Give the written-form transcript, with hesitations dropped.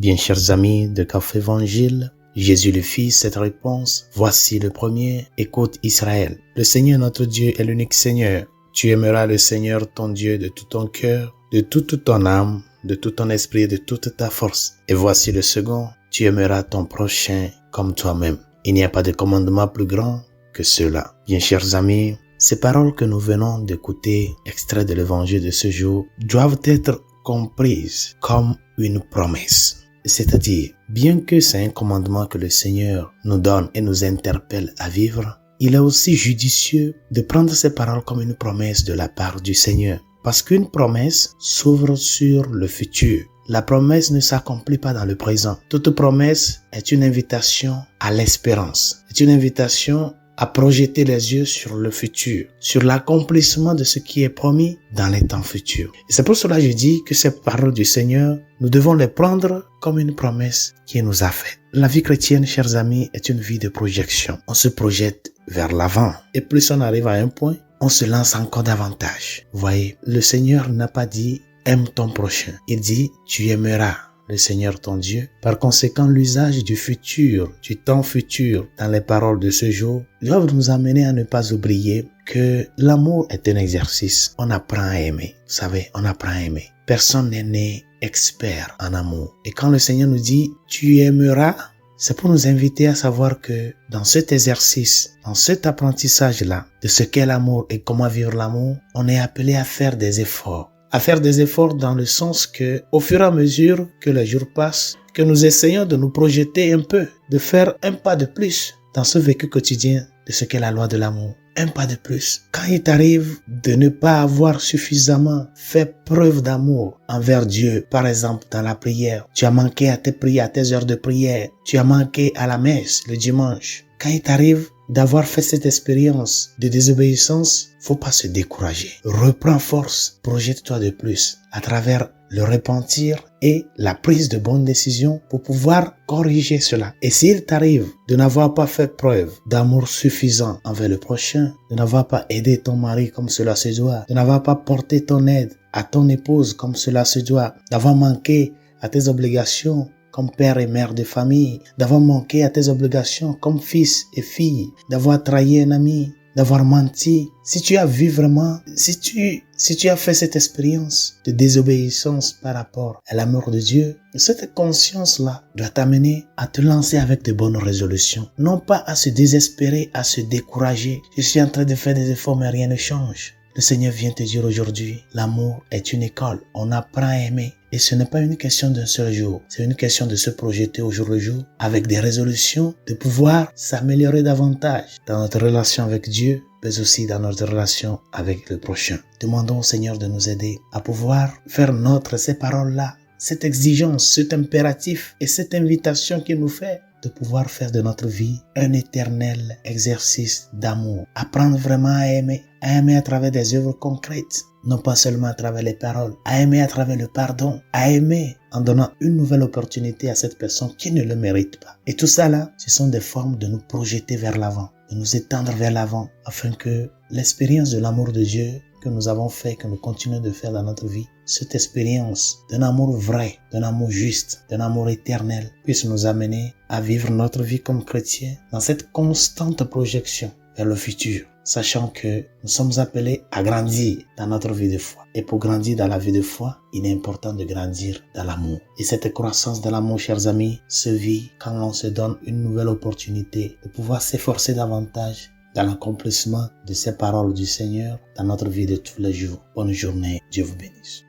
Bien chers amis de Café Évangile, Jésus le Fils, cette réponse, voici le premier, écoute Israël. Le Seigneur notre Dieu est l'unique Seigneur. Tu aimeras le Seigneur ton Dieu de tout ton cœur, de toute ton âme, de tout ton esprit et de toute ta force. Et voici le second, tu aimeras ton prochain comme toi-même. Il n'y a pas de commandement plus grand que cela. Bien chers amis, ces paroles que nous venons d'écouter, extraits de l'évangile de ce jour, doivent être comprises comme une promesse. C'est-à-dire, bien que c'est un commandement que le Seigneur nous donne et nous interpelle à vivre, il est aussi judicieux de prendre ces paroles comme une promesse de la part du Seigneur. Parce qu'une promesse s'ouvre sur le futur. La promesse ne s'accomplit pas dans le présent. Toute promesse est une invitation à l'espérance. C'est une invitation à projeter les yeux sur le futur, sur l'accomplissement de ce qui est promis dans les temps futurs. Et c'est pour cela que je dis que ces paroles du Seigneur, nous devons les prendre comme une promesse qui nous a faite. La vie chrétienne, chers amis, est une vie de projection. On se projette vers l'avant. Et plus on arrive à un point, on se lance encore davantage. Vous voyez, le Seigneur n'a pas dit « aime ton prochain ». Il dit « tu aimeras ». Le Seigneur ton Dieu. Par conséquent, l'usage du futur, du temps futur dans les paroles de ce jour doivent nous amener à ne pas oublier que l'amour est un exercice. On apprend à aimer. Vous savez, on apprend à aimer. Personne n'est né expert en amour. Et quand le Seigneur nous dit « tu aimeras », c'est pour nous inviter à savoir que dans cet exercice, dans cet apprentissage-là, de ce qu'est l'amour et comment vivre l'amour, on est appelé à faire des efforts. À faire des efforts dans le sens que, au fur et à mesure que les jours passent, que nous essayons de nous projeter un peu, de faire un pas de plus dans ce vécu quotidien de ce qu'est la loi de l'amour. Un pas de plus. Quand il t'arrive de ne pas avoir suffisamment fait preuve d'amour envers Dieu, par exemple dans la prière, tu as manqué à tes prières, à tes heures de prière, tu as manqué à la messe le dimanche. Quand il t'arrive d'avoir fait cette expérience de désobéissance, faut pas se décourager. Reprends force, projette-toi de plus à travers le repentir et la prise de bonnes décisions pour pouvoir corriger cela. Et s'il t'arrive de n'avoir pas fait preuve d'amour suffisant envers le prochain, de n'avoir pas aidé ton mari comme cela se doit, de n'avoir pas porté ton aide à ton épouse comme cela se doit, d'avoir manqué à tes obligations comme père et mère de famille, d'avoir manqué à tes obligations comme fils et fille, d'avoir trahi un ami, d'avoir menti. Si tu as vu vraiment, si tu as fait cette expérience de désobéissance par rapport à l'amour de Dieu, cette conscience-là doit t'amener à te lancer avec de bonnes résolutions. Non pas à se désespérer, à se décourager. Je suis en train de faire des efforts mais rien ne change. Le Seigneur vient te dire aujourd'hui, l'amour est une école. On apprend à aimer. Et ce n'est pas une question d'un seul jour. C'est une question de se projeter au jour le jour avec des résolutions, de pouvoir s'améliorer davantage dans notre relation avec Dieu, mais aussi dans notre relation avec le prochain. Demandons au Seigneur de nous aider à pouvoir faire nôtre ces paroles-là, cette exigence, cet impératif et cette invitation qu'il nous fait de pouvoir faire de notre vie un éternel exercice d'amour. Apprendre vraiment à aimer à travers des œuvres concrètes, non pas seulement à travers les paroles, à aimer à travers le pardon, à aimer en donnant une nouvelle opportunité à cette personne qui ne le mérite pas. Et tout ça là, ce sont des formes de nous projeter vers l'avant, de nous étendre vers l'avant, afin que l'expérience de l'amour de Dieu que nous avons fait, que nous continuons de faire dans notre vie, cette expérience d'un amour vrai, d'un amour juste, d'un amour éternel, puisse nous amener à vivre notre vie comme chrétiens dans cette constante projection vers le futur, sachant que nous sommes appelés à grandir dans notre vie de foi. Et pour grandir dans la vie de foi, il est important de grandir dans l'amour. Et cette croissance dans l'amour, chers amis, se vit quand on se donne une nouvelle opportunité de pouvoir s'efforcer davantage dans l'accomplissement de ces paroles du Seigneur dans notre vie de tous les jours. Bonne journée, Dieu vous bénisse.